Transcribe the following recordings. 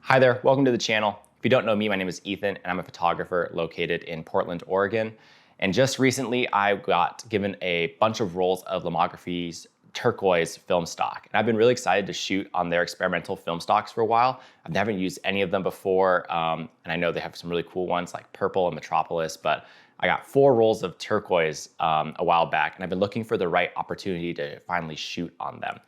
Hi there, welcome to the channel. If you don't know me, my name is Ethan and I'm a photographer located in Portland, Oregon. And just recently I got given a bunch of rolls of Lomography's Turquoise film stock. And I've been really excited to shoot on their experimental film stocks for a while. I haven't used any of them before. And I know they have some really cool ones like Purple and Metropolis, but I got 4 rolls of Turquoise a while back, and I've been looking for the right opportunity to finally shoot on them.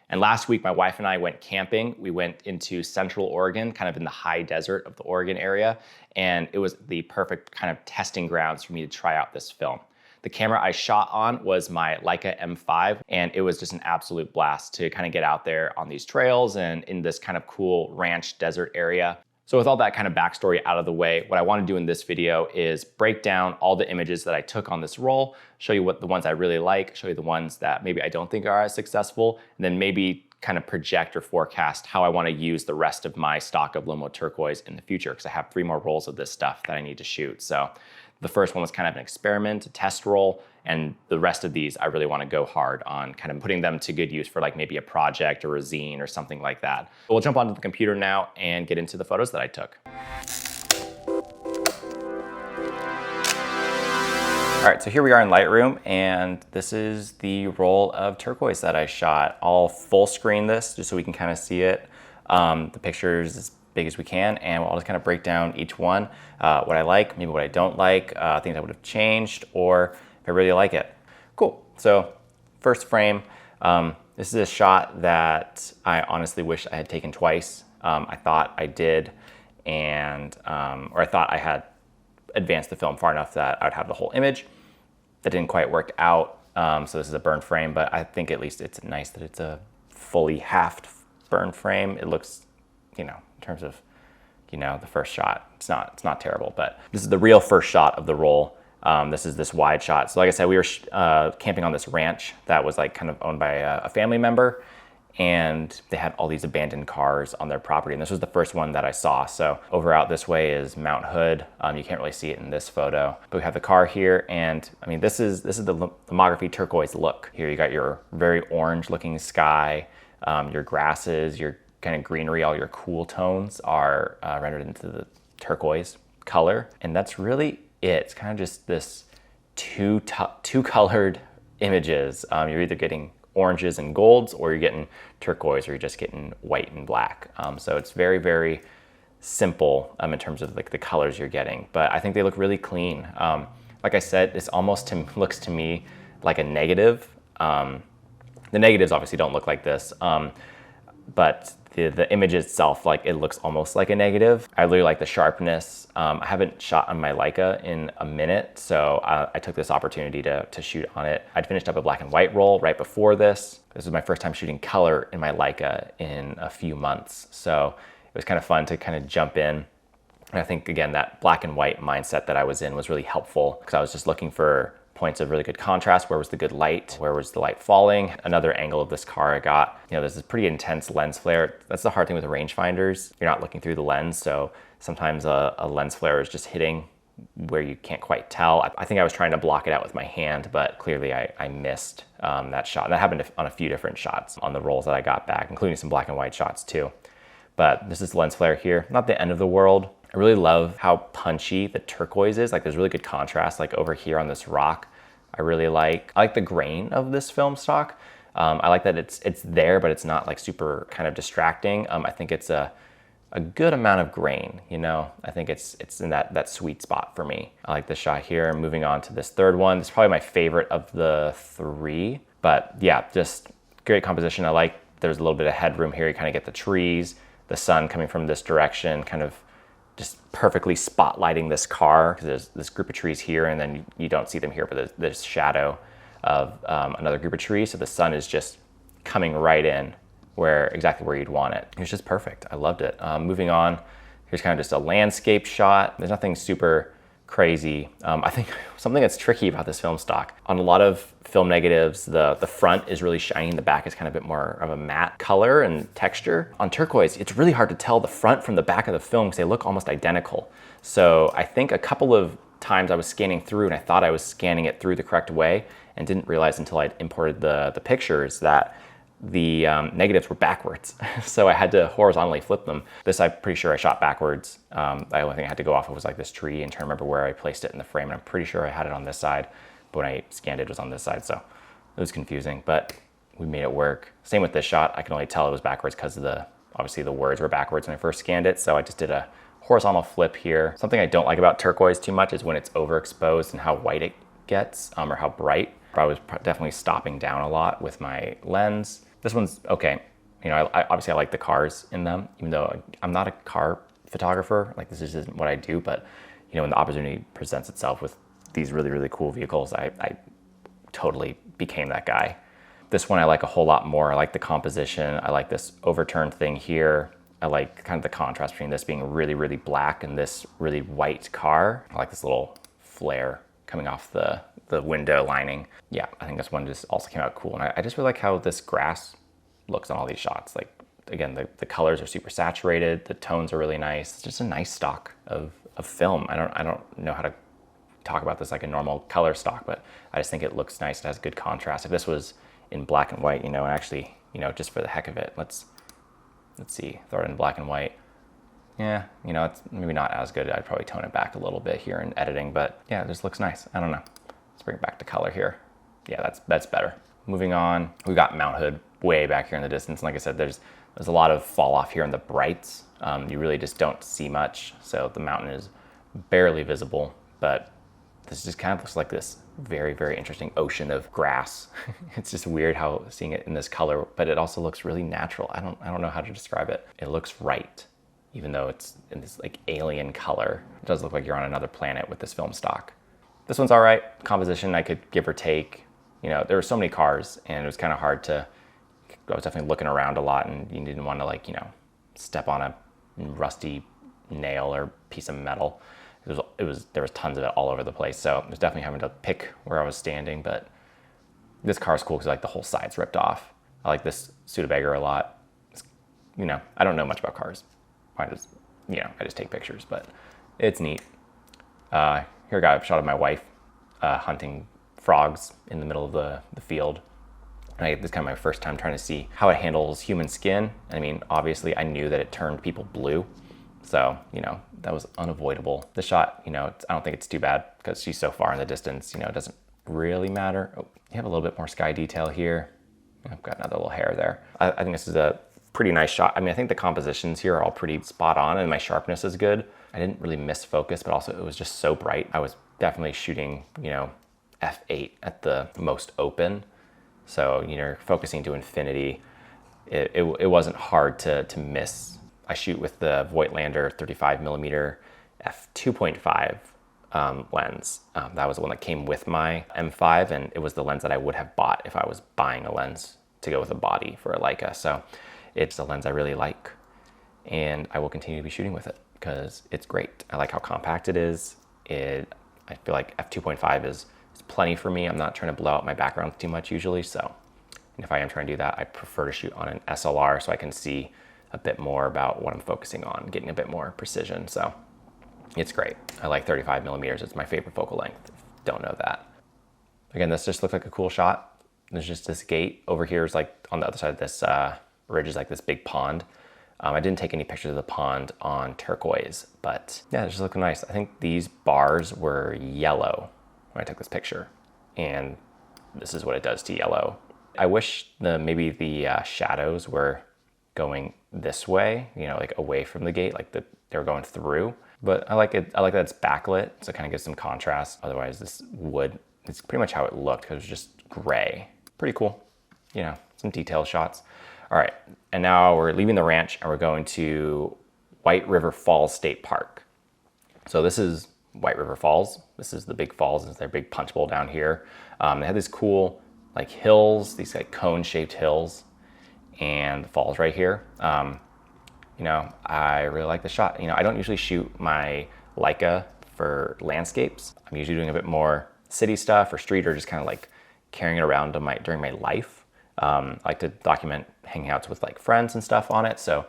And last week, my wife and I went camping. We went into Central Oregon, kind of in the high desert of the Oregon area, and it was the perfect kind of testing grounds for me to try out this film. The camera I shot on was my Leica M5, and it was just an absolute blast to kind of get out there on these trails and in this kind of cool ranch desert area. So with all that kind of backstory out of the way, what I want to do in this video is break down all the images that I took on this roll, show you what the ones I really like, show you the ones that maybe I don't think are as successful, and then maybe kind of project or forecast how I want to use the rest of my stock of Lomo Turquoise in the future, because I have 3 more rolls of this stuff that I need to shoot. So the first one was kind of an experiment, a test roll, and the rest of these I really want to go hard on kind of putting them to good use for like maybe a project or a zine or something like that. But we'll jump onto the computer now and get into the photos that I took. All right, so here we are in Lightroom, and this is the roll of Turquoise that I shot. I'll full screen this just so we can kind of see it. The pictures as big as we can, and I'll just kind of break down each one, what I like, maybe what I don't like, things I would have changed, or if I really like it. Cool, so first frame, this is a shot that I honestly wish I had taken twice. I thought I did, and or I thought I had advanced the film far enough that I would have the whole image. That didn't quite work out, so this is a burn frame, but I think at least it's nice that it's a fully halved burn frame. It looks, you know, in terms of, you know, the first shot, it's not terrible, but this is the real first shot of the roll. This is this wide shot. So like I said, we were camping on this ranch that was like kind of owned by a family member, and they had all these abandoned cars on their property. And this was the first one that I saw. So over out this way is Mount Hood. You can't really see it in this photo, but we have the car here. And I mean, this is the Lomography Turquoise look. Here you got your very orange looking sky, your grasses, your kind of greenery, all your cool tones are rendered into the turquoise color. And that's really it. It's kind of just this two colored images. You're either getting oranges and golds, or you're getting turquoise, or you're just getting white and black. So it's very, very simple in terms of like the colors you're getting, but I think they look really clean. Like I said, this almost looks to me like a negative. The negatives obviously don't look like this, but the image itself, like it looks almost like a negative. I really like the sharpness. I haven't shot on my Leica in a minute, so I took this opportunity to shoot on it. I'd finished up a black and white roll right before this. This was my first time shooting color in my Leica in a few months, so it was kind of fun to kind of jump in. And I think, again, that black and white mindset that I was in was really helpful, because I was just looking for points of really good contrast. Where was the good light? Where was the light falling? Another angle of this car I got, you know, there's this pretty intense lens flare. That's the hard thing with the rangefinders. You're not looking through the lens, so sometimes a lens flare is just hitting where you can't quite tell. I think I was trying to block it out with my hand, but clearly I missed that shot. And that happened on a few different shots on the rolls that I got back, including some black and white shots too. But this is lens flare here, not the end of the world. I really love how punchy the turquoise is. Like there's really good contrast, like over here on this rock. I like the grain of this film stock. I like that it's there, but it's not like super kind of distracting. I think it's a good amount of grain, you know? I think it's in that sweet spot for me. I like this shot here. Moving on to this third one. This is probably my favorite of the 3, but yeah, just great composition. I like there's a little bit of headroom here. You kind of get the trees, the sun coming from this direction, kind of just perfectly spotlighting this car, because there's this group of trees here, and then you don't see them here, but there's this shadow of another group of trees. So the sun is just coming right in exactly where you'd want it. It was just perfect. I loved it. Moving on, here's kind of just a landscape shot. There's nothing super crazy. I think something that's tricky about this film stock, on a lot of film negatives, the front is really shiny, the back is kind of a bit more of a matte color and texture. On Turquoise, it's really hard to tell the front from the back of the film because they look almost identical. So I think a couple of times I was scanning through and I thought I was scanning it through the correct way, and didn't realize until I'd imported the pictures that the negatives were backwards. So I had to horizontally flip them. This, I'm pretty sure I shot backwards. The only thing I had to go off of was like this tree and trying to remember where I placed it in the frame. And I'm pretty sure I had it on this side, but when I scanned it, it was on this side. So it was confusing, but we made it work. Same with this shot. I can only tell it was backwards because of obviously the words were backwards when I first scanned it. So I just did a horizontal flip here. Something I don't like about turquoise too much is when it's overexposed and how white it gets, or how bright. I was definitely stopping down a lot with my lens. This one's okay. You know, obviously I like the cars in them, even though I'm not a car photographer. Like, this just isn't what I do, but you know, when the opportunity presents itself with these really, really cool vehicles, I totally became that guy. This one I like a whole lot more. I like the composition. I like this overturned thing here. I like kind of the contrast between this being really, really black and this really white car. I like this little flare coming off the window lining. Yeah, I think this one just also came out cool. And I just really like how this grass looks on all these shots. Like, again, the colors are super saturated. The tones are really nice. It's just a nice stock of film. I don't know how to talk about this like a normal color stock, but I just think it looks nice. It has good contrast. If this was in black and white, you know, and actually, you know, just for the heck of it, let's see, throw it in black and white. Yeah, you know, it's maybe not as good. I'd probably tone it back a little bit here in editing, but yeah, it just looks nice. I don't know. Let's bring it back to color here. Yeah, that's better. Moving on, we got Mount Hood way back here in the distance. And like I said, there's a lot of fall off here in the brights. You really just don't see much. So the mountain is barely visible, but this just kind of looks like this very, very interesting ocean of grass. It's just weird how seeing it in this color, but it also looks really natural. I don't know how to describe it. It looks right, even though it's in this like alien color. It does look like you're on another planet with this film stock. This one's all right. Composition, I could give or take. You know, there were so many cars and it was kind of hard to, I was definitely looking around a lot and you didn't want to, like, you know, step on a rusty nail or piece of metal. There was tons of it all over the place. So I was definitely having to pick where I was standing, but this car's cool because like the whole side's ripped off. I like this Studebaker a lot. You know, I don't know much about cars. I just take pictures, but it's neat. Here I got a shot of my wife hunting frogs in the middle of the field. And this is kind of my first time trying to see how it handles human skin. I mean, obviously I knew that it turned people blue. So, you know, that was unavoidable. The shot, you know, I don't think it's too bad because she's so far in the distance, you know, it doesn't really matter. Oh, you have a little bit more sky detail here. I've got another little hair there. I think this is a pretty nice shot. I mean, I think the compositions here are all pretty spot on and my sharpness is good. I didn't really miss focus, but also it was just so bright. I was definitely shooting, you know, f8 at the most open. So, you know, focusing to infinity, it wasn't hard to miss. I shoot with the Voigtlander 35mm f2.5 lens. That was the one that came with my M5, and it was the lens that I would have bought if I was buying a lens to go with a body for a Leica. So it's a lens I really like, and I will continue to be shooting with it because it's great. I like how compact it is. I feel like f2.5 is plenty for me. I'm not trying to blow out my backgrounds too much usually, so and if I am trying to do that, I prefer to shoot on an SLR so I can see a bit more about what I'm focusing on, getting a bit more precision. So it's great. I like 35mm. It's my favorite focal length. If you don't know that. Again, this just looked like a cool shot. There's just this gate. Over here is like on the other side of this ridge is like this big pond. I didn't take any pictures of the pond on turquoise, but yeah, it just looked nice. I think these bars were yellow when I took this picture, and this is what it does to yellow. I wish maybe the shadows were going this way, you know, like away from the gate, like they were going through. But I like it. I like that it's backlit, so it kind of gives some contrast. Otherwise, this wood, it's pretty much how it looked because it was just gray. Pretty cool, you know, some detailed shots. All right, and now we're leaving the ranch and we're going to White River Falls State Park. So this is White River Falls. This is the big falls. This is their big punch bowl down here. They have these cool like hills, these like cone-shaped hills, and the falls right here. You know, I really like the shot. You know, I don't usually shoot my Leica for landscapes. I'm usually doing a bit more city stuff or street or just kind of like carrying it around during my life. I like to document hangouts with like friends and stuff on it. So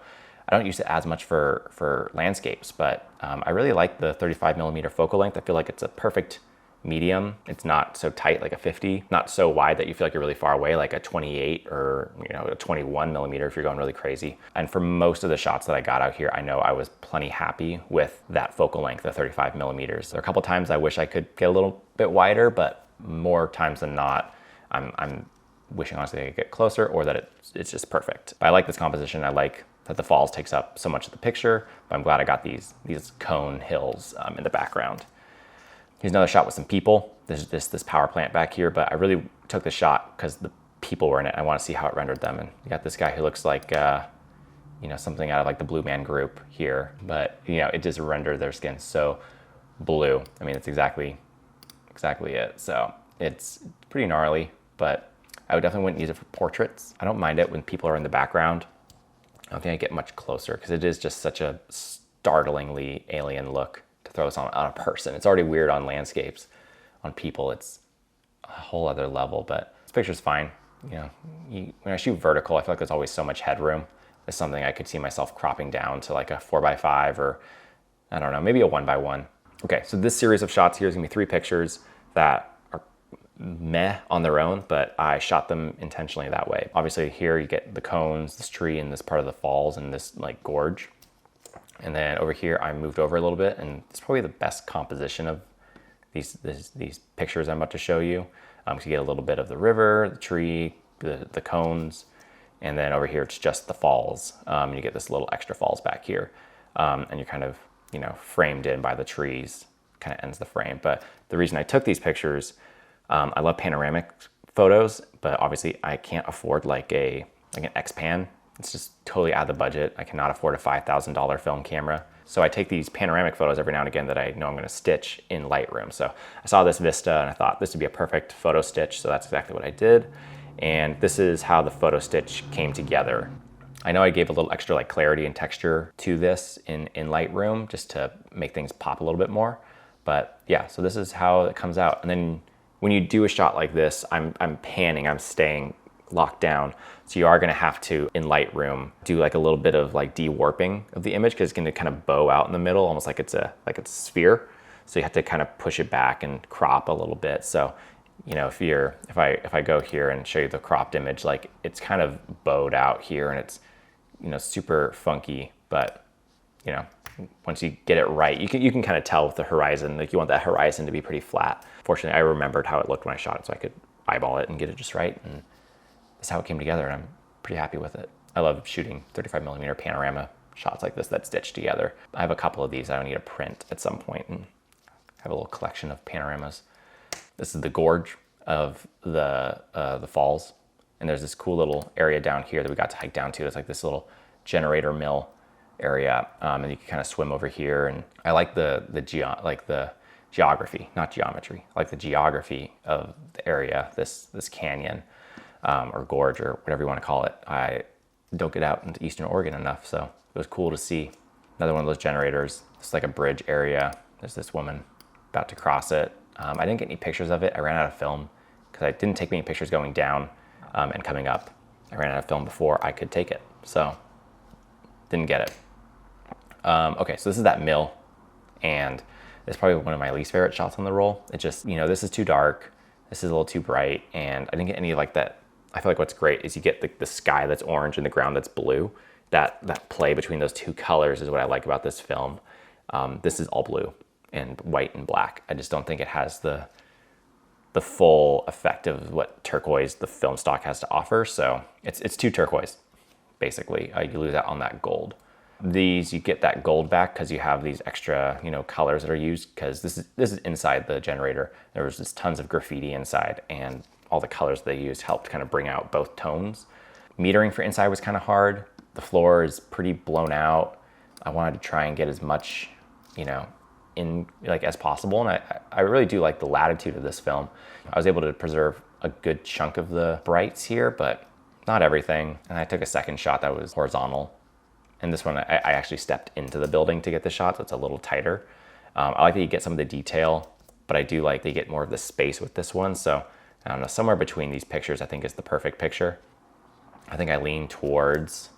I don't use it as much for landscapes, but I really like the 35mm focal length. I feel like it's a perfect medium. It's not so tight like a 50, not so wide that you feel like you're really far away, like a 28 or a 21 millimeter if you're going really crazy. And for most of the shots that I got out here, I know I was plenty happy with that focal length, the 35 millimeters. There are a couple times I wish I could get a little bit wider, but more times than not, I'm wishing honestly I could get closer, or that it's just perfect. But I like this composition. I like that the falls takes up so much of the picture, but I'm glad I got these cone hills in the background. Here's another shot with some people. There's just this power plant back here, but I really took the shot because the people were in it. I want to see how it rendered them. And you got this guy who looks like, something out of like the Blue Man Group here, but it just rendered their skin so blue. I mean, it's exactly it. So it's pretty gnarly, but I would definitely wouldn't use it for portraits. I don't mind it when people are in the background. I don't think I get much closer because it is just such a startlingly alien look to throw this on a person. It's already weird on landscapes. On people, it's a whole other level, but this picture's fine. When I shoot vertical, I feel like there's always so much headroom. It's something I could see myself cropping down to like a 4x5 or I don't know, maybe a 1x1. Okay, so this series of shots here is gonna be 3 pictures that are meh on their own, but I shot them intentionally that way. Obviously here you get the cones, this tree, and this part of the falls and this like gorge. And then over here, I moved over a little bit, and it's probably the best composition of these pictures I'm about to show you. So you get a little bit of the river, the tree, the cones, and then over here it's just the falls. And you get this little extra falls back here, and you're kind of framed in by the trees. Kind of ends the frame. But the reason I took these pictures, I love panoramic photos, but obviously I can't afford like an X-Pan. It's just totally out of the budget. I cannot afford a $5,000 film camera. So I take these panoramic photos every now and again that I know I'm gonna stitch in Lightroom. So I saw this vista and I thought this would be a perfect photo stitch. So that's exactly what I did. And this is how the photo stitch came together. I know I gave a little extra like clarity and texture to this in Lightroom just to make things pop a little bit more. But yeah, so this is how it comes out. And then when you do a shot like this, I'm panning, I'm staying locked down. So you are gonna have to, in Lightroom, do like a little bit of like de-warping of the image because it's gonna kind of bow out in the middle, almost like it's a sphere. So you have to kind of push it back and crop a little bit. So, if I go here and show you the cropped image, like it's kind of bowed out here and it's, super funky, but once you get it right, you can kind of tell with the horizon, like you want that horizon to be pretty flat. Fortunately, I remembered how it looked when I shot it, so I could eyeball it and get it just right. And that's how it came together, and I'm pretty happy with it. I love shooting 35mm panorama shots like this that stitch together. I have a couple of these I need to print at some point and have a little collection of panoramas. This is the gorge of the falls, and there's this cool little area down here that we got to hike down to. It's like this little generator mill area, and you can kind of swim over here. And I like the geography, not geometry. I like the geography of the area, this canyon. Or gorge or whatever you want to call it. I don't get out into Eastern Oregon enough, so it was cool to see. Another one of those generators. It's like a bridge area. There's this woman about to cross it. I didn't get any pictures of it. I ran out of film because I didn't take many pictures going down and coming up. I ran out of film before I could take it, so didn't get it. Okay, so this is that mill, and it's probably one of my least favorite shots on the roll. It just, this is too dark. This is a little too bright, and I didn't get any like that. I feel like what's great is you get the sky that's orange and the ground that's blue. That play between those two colors is what I like about this film. This is all blue and white and black. I just don't think it has the full effect of what turquoise, the film stock, has to offer. So it's too turquoise, basically. You lose out on that gold. These, you get that gold back because you have these extra, colors that are used, because this is inside the generator. There was just tons of graffiti inside, and all the colors they used helped kind of bring out both tones. Metering for inside was kind of hard. The floor is pretty blown out. I wanted to try and get as much, in like as possible. And I really do like the latitude of this film. I was able to preserve a good chunk of the brights here, but not everything. And I took a second shot that was horizontal. And this one, I actually stepped into the building to get the shot, so it's a little tighter. I like that you get some of the detail, but I do like that you get more of the space with this one. So I don't know, somewhere between these pictures, I think is the perfect picture. I think I lean towards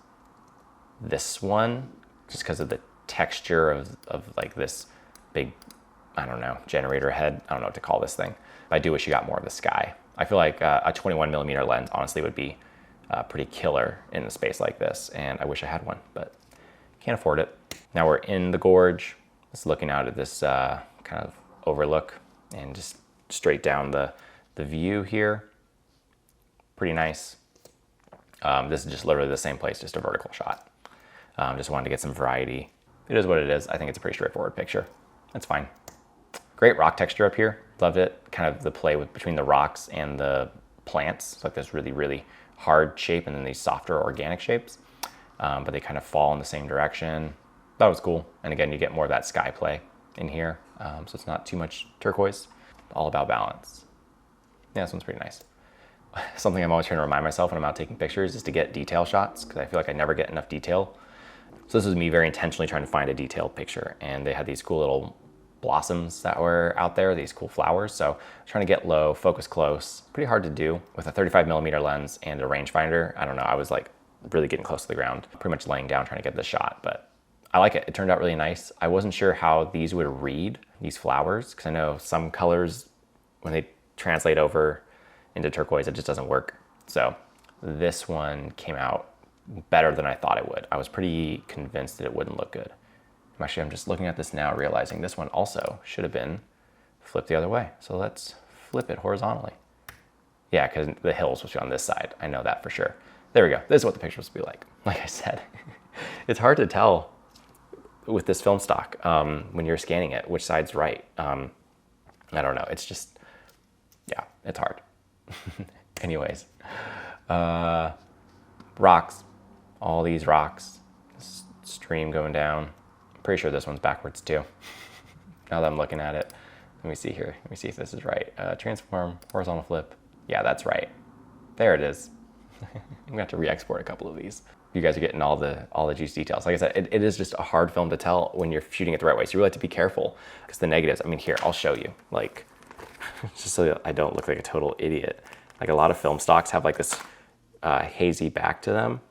this one just because of the texture of like this big I don't know, generator head. I don't know what to call this thing. But I do wish you got more of the sky. I feel like a 21mm lens honestly would be pretty killer in a space like this, and I wish I had one, but can't afford it. Now we're in the gorge, just looking out at this kind of overlook and just straight down the view here. Pretty nice. This is just literally the same place, just a vertical shot. Just wanted to get some variety. It is what it is. I think it's a pretty straightforward picture. That's fine. Great rock texture up here. Loved it. Kind of the play between the rocks and the plants. It's like this really, really hard shape and then these softer organic shapes. But they kind of fall in the same direction. That was cool. And again, you get more of that sky play in here. So it's not too much turquoise. All about balance. Yeah, this one's pretty nice. Something I'm always trying to remind myself when I'm out taking pictures is to get detail shots, because I feel like I never get enough detail. So this was me very intentionally trying to find a detailed picture, and they had these cool little blossoms that were out there, these cool flowers. So trying to get low, focus close, pretty hard to do with a 35mm lens and a rangefinder. I don't know, I was like really getting close to the ground, pretty much laying down trying to get the shot, but I like it. It turned out really nice. I wasn't sure how these would read, these flowers, because I know some colors, when they translate over into turquoise, it just doesn't work. So this one came out better than I thought it would. I was pretty convinced that it wouldn't look good. Actually, I'm just looking at this now, realizing this one also should have been flipped the other way. So let's flip it horizontally. Yeah, because the hill is supposed to be on this side. I know that for sure. There we go. This is what the picture was supposed to be like. Like I said, it's hard to tell with this film stock when you're scanning it, which side's right. I don't know. It's just, yeah, it's hard. Anyways, rocks, all these rocks, this stream going down. I'm pretty sure this one's backwards too. Now that I'm looking at it, let me see here. Let me see if this is right. Transform, horizontal flip. Yeah, that's right. There it is. I'm gonna have to re-export a couple of these. You guys are getting all the juicy details. Like I said, it is just a hard film to tell when you're shooting it the right way. So you really have to be careful, because the negatives, I mean, here, I'll show you. Like, just so I don't look like a total idiot. Like a lot of film stocks have like this hazy back to them.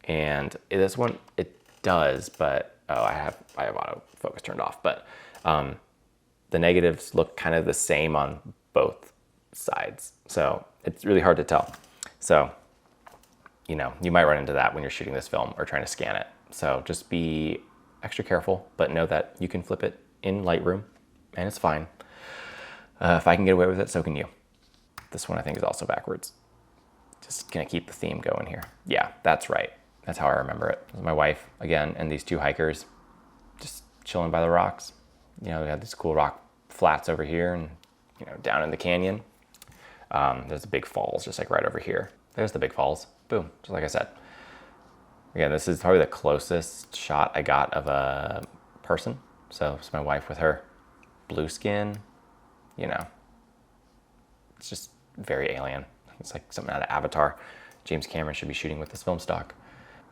And this one, it does, but, oh, I have autofocus turned off. But the negatives look kind of the same on both sides. So it's really hard to tell. So, you know, you might run into that when you're shooting this film or trying to scan it. So just be extra careful, but know that you can flip it in Lightroom and it's fine. If I can get away with it, so can you. This one I think is also backwards. Just gonna keep the theme going here. Yeah, that's right. That's how I remember it. This is my wife, again, and these two hikers just chilling by the rocks. You know, we had these cool rock flats over here and, you know, down in the canyon. There's the big falls just like right over here. There's the big falls. Boom, just like I said. Again, this is probably the closest shot I got of a person. So it's my wife with her blue skin. You know, it's just very alien. It's like something out of Avatar. James Cameron should be shooting with this film stock.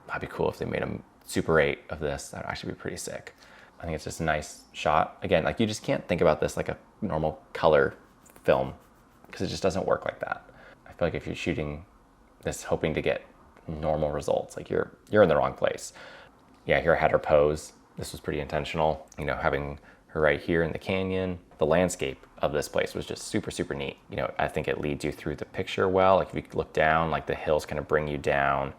That'd be cool if they made a Super 8 of this. That'd actually be pretty sick. I think it's just a nice shot. Again, like you just can't think about this like a normal color film because it just doesn't work like that. I feel like if you're shooting this hoping to get normal results, like you're in the wrong place. Yeah, here I had her pose. This was pretty intentional. You know, having her right here in the canyon. The landscape of this place was just super, super neat. You know, I think it leads you through the picture well. Like if you look down, like the hills kind of bring you down.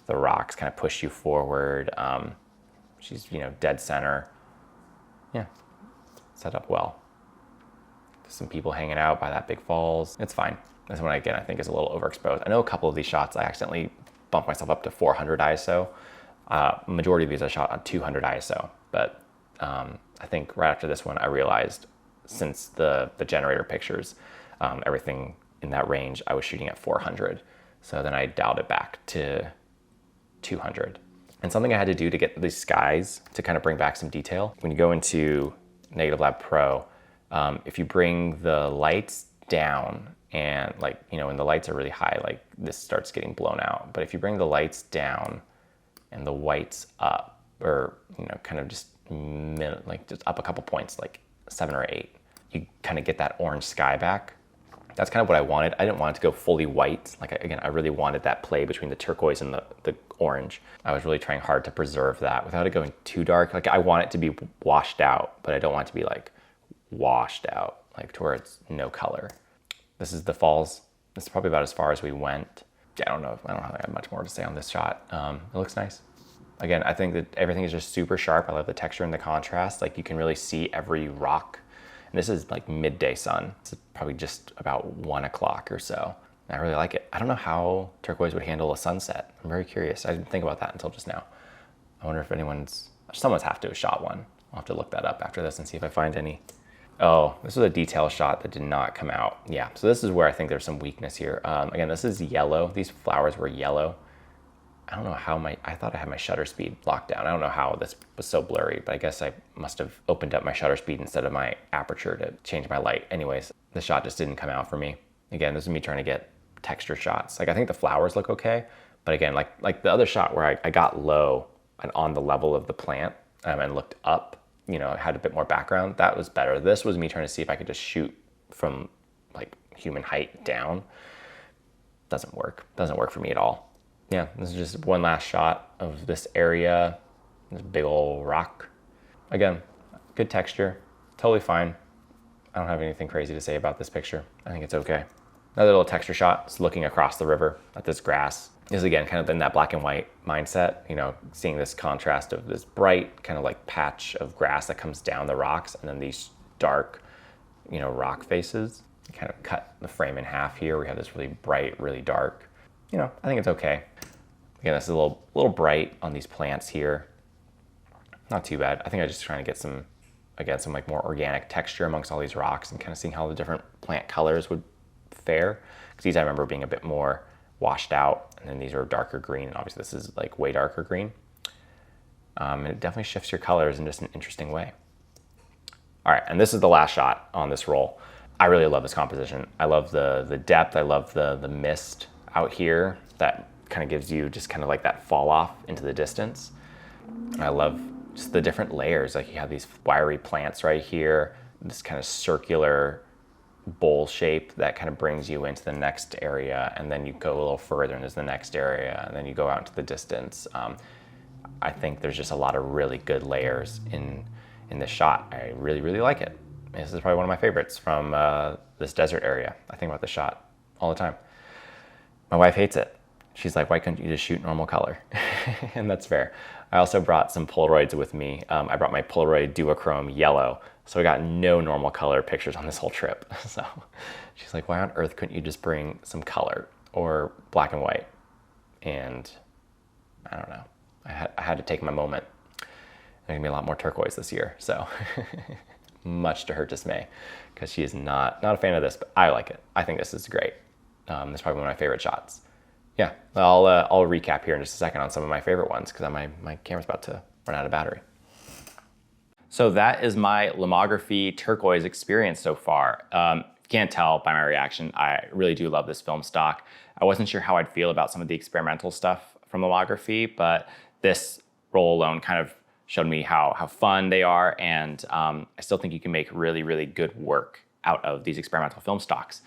The rocks kind of push you forward. She's, you know, dead center. Yeah, set up well. Some people hanging out by that big falls. It's fine. This one, again, I think is a little overexposed. I know a couple of these shots, I accidentally bumped myself up to 400 ISO. Majority of these I shot on 200 ISO, but I think right after this one, I realized since the generator pictures, everything in that range, I was shooting at 400. So then I dialed it back to 200. And something I had to do to get these skies to kind of bring back some detail. When you go into Negative Lab Pro, if you bring the lights down and like, you know, when the lights are really high, like this starts getting blown out. But if you bring the lights down and the whites up, or, you know, kind of just up a couple points, like 7 or 8, you kind of get that orange sky back. That's kind of what I wanted. I didn't want it to go fully white. Like, again, I really wanted that play between the turquoise and the orange. I was really trying hard to preserve that without it going too dark. Like, I want it to be washed out, but I don't want it to be like washed out, like to where it's no color. This is the falls. This is probably about as far as we went. Yeah, I don't have much more to say on this shot. It looks nice. Again, I think that everything is just super sharp. I love the texture and the contrast. Like you can really see every rock. And this is like midday sun. It's probably just about 1 o'clock or so. I really like it. I don't know how turquoise would handle a sunset. I'm very curious. I didn't think about that until just now. I wonder if someone's have to have shot one. I'll have to look that up after this and see if I find any. Oh, this was a detail shot that did not come out. Yeah, so this is where I think there's some weakness here. Again, this is yellow. These flowers were yellow. I don't know how I thought I had my shutter speed locked down. I don't know how this was so blurry, but I guess I must have opened up my shutter speed instead of my aperture to change my light. Anyways, the shot just didn't come out for me. Again, this is me trying to get texture shots. Like I think the flowers look okay, but again, like the other shot where I got low and on the level of the plant and looked up, you know, had a bit more background, that was better. This was me trying to see if I could just shoot from like human height down. Doesn't work for me at all. Yeah, this is just one last shot of this area, this big old rock. Again, good texture, totally fine. I don't have anything crazy to say about this picture. I think it's okay. Another little texture shot is looking across the river at this grass. This is again kind of in that black and white mindset, you know, seeing this contrast of this bright kind of like patch of grass that comes down the rocks and then these dark, you know, rock faces. Kind of cut the frame in half here. We have this really bright, really dark. You know, I think it's okay. Again, this is a little bright on these plants here. Not too bad. I think I'm just trying to get some like more organic texture amongst all these rocks and kind of seeing how the different plant colors would fare. Because these I remember being a bit more washed out, and then these are darker green, and obviously this is like way darker green. And it definitely shifts your colors in just an interesting way. All right, and this is the last shot on this roll. I really love this composition. I love the depth. I love the mist out here that kind of gives you just kind of like that fall off into the distance. I love just the different layers. Like you have these wiry plants right here, this kind of circular bowl shape that kind of brings you into the next area, and then you go a little further and there's the next area, and then you go out into the distance. I think there's just a lot of really good layers in this shot. I really, really like it. This is probably one of my favorites from this desert area. I think about this shot all the time. My wife hates it. She's like, why couldn't you just shoot normal color? And that's fair. I also brought some Polaroids with me. I brought my Polaroid duochrome yellow, so I got no normal color pictures on this whole trip. So she's like, why on earth couldn't you just bring some color or black and white? And I don't know. I had to take my moment. There's gonna be a lot more turquoise this year, so much to her dismay, because she is not a fan of this, but I like it. I think this is great. This is probably one of my favorite shots. Yeah, I'll recap here in just a second on some of my favorite ones, because my camera's about to run out of battery. So that is my Lomography Turquoise experience so far. You can't tell by my reaction, I really do love this film stock. I wasn't sure how I'd feel about some of the experimental stuff from Lomography, but this roll alone kind of showed me how fun they are, and I still think you can make really, really good work out of these experimental film stocks.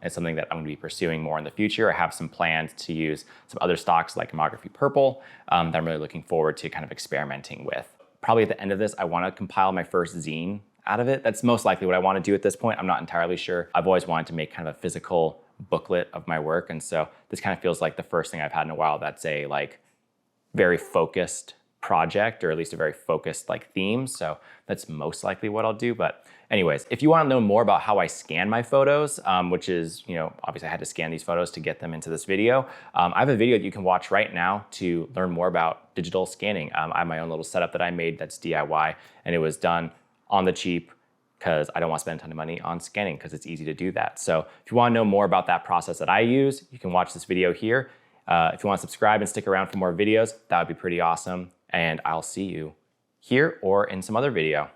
It's something that I'm gonna be pursuing more in the future. I have some plans to use some other stocks like Lomography Purple that I'm really looking forward to kind of experimenting with. Probably at the end of this, I wanna compile my first zine out of it. That's most likely what I wanna do at this point. I'm not entirely sure. I've always wanted to make kind of a physical booklet of my work, and so this kind of feels like the first thing I've had in a while that's a like very focused project, or at least a very focused like theme. So that's most likely what I'll do. But anyways, if you want to know more about how I scan my photos, which is, you know, obviously I had to scan these photos to get them into this video. I have a video that you can watch right now to learn more about digital scanning. I have my own little setup that I made that's DIY, and it was done on the cheap because I don't want to spend a ton of money on scanning because it's easy to do that. So if you want to know more about that process that I use, you can watch this video here. If you want to subscribe and stick around for more videos, that would be pretty awesome. And I'll see you here or in some other video.